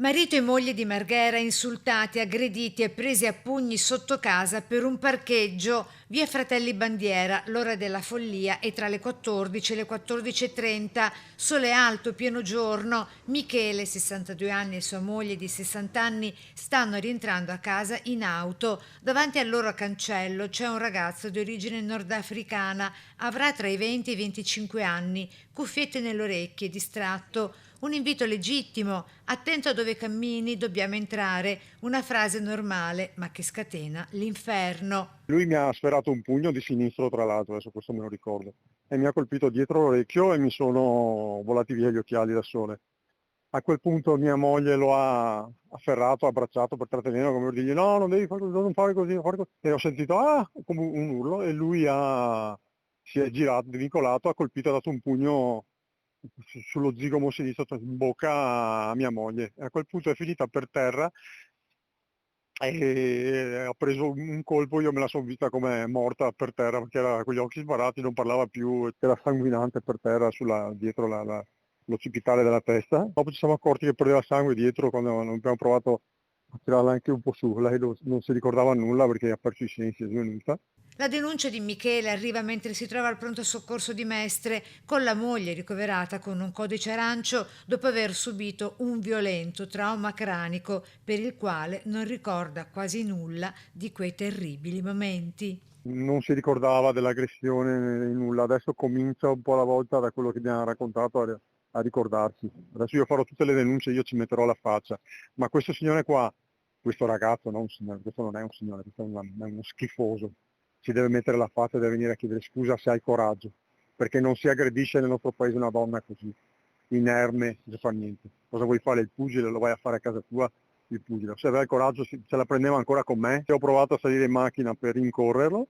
Marito e moglie di Marghera insultati, aggrediti e presi a pugni sotto casa per un parcheggio via Fratelli Bandiera. L'ora della follia è tra le 14 e le 14:30. Sole alto, pieno giorno. Michele, 62 anni, e sua moglie di 60 anni stanno rientrando a casa in auto. Davanti al loro cancello c'è un ragazzo di origine nordafricana. Avrà tra i 20 e i 25 anni, cuffiette nelle orecchie, distratto. Un invito legittimo, attento a dove cammini, dobbiamo entrare, una frase normale ma che scatena l'inferno. Lui mi ha sferato un pugno di sinistro, tra l'altro, adesso questo me lo ricordo, e mi ha colpito dietro l'orecchio e mi sono volati via gli occhiali da sole. A quel punto mia moglie lo ha afferrato, abbracciato per trattenerlo, come per dirgli no, non devi fare così, non fare così, non fare così. E ho sentito come un urlo e lui si è girato, vincolato, ha colpito, ha dato un pugno sullo zigomo sinistro, cioè in bocca a mia moglie. E a quel punto è finita per terra e ho preso un colpo, io me la sono vista come morta per terra perché era con gli occhi sbarrati, non parlava più, era sanguinante per terra dietro l'occipitale della testa. Dopo ci siamo accorti che perdeva sangue dietro quando abbiamo provato a tirarla anche un po' su. Lei non si ricordava nulla perché ha perso i sensi, è svenuta. La denuncia di Michele arriva mentre si trova al pronto soccorso di Mestre con la moglie ricoverata con un codice arancio dopo aver subito un violento trauma cranico per il quale non ricorda quasi nulla di quei terribili momenti. Non si ricordava dell'aggressione né nulla, adesso comincia un po' alla volta da quello che mi ha raccontato a ricordarsi. Adesso io farò tutte le denunce, io ci metterò la faccia, ma questo signore qua, questo ragazzo, non un signore, questo non è un signore, questo è uno schifoso, si deve mettere la faccia e deve venire a chiedere scusa se hai coraggio, perché non si aggredisce nel nostro paese una donna così, inerme, non fa niente. Cosa vuoi fare il pugile, lo vai a fare a casa tua? Il pugile. Se aveva il coraggio se la prendeva ancora con me, e ho provato a salire in macchina per rincorrerlo,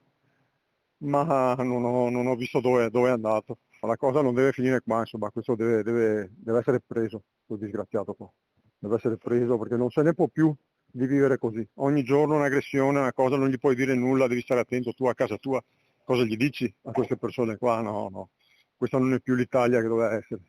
ma non ho visto dove è andato. Ma la cosa non deve finire qua, insomma, questo deve essere preso, quel disgraziato qua. Deve essere preso perché non se ne può più di vivere così. Ogni giorno un'aggressione, una cosa, non gli puoi dire nulla, devi stare attento tu a casa tua. Cosa gli dici a queste persone qua? No, no. Questa non è più l'Italia che doveva essere.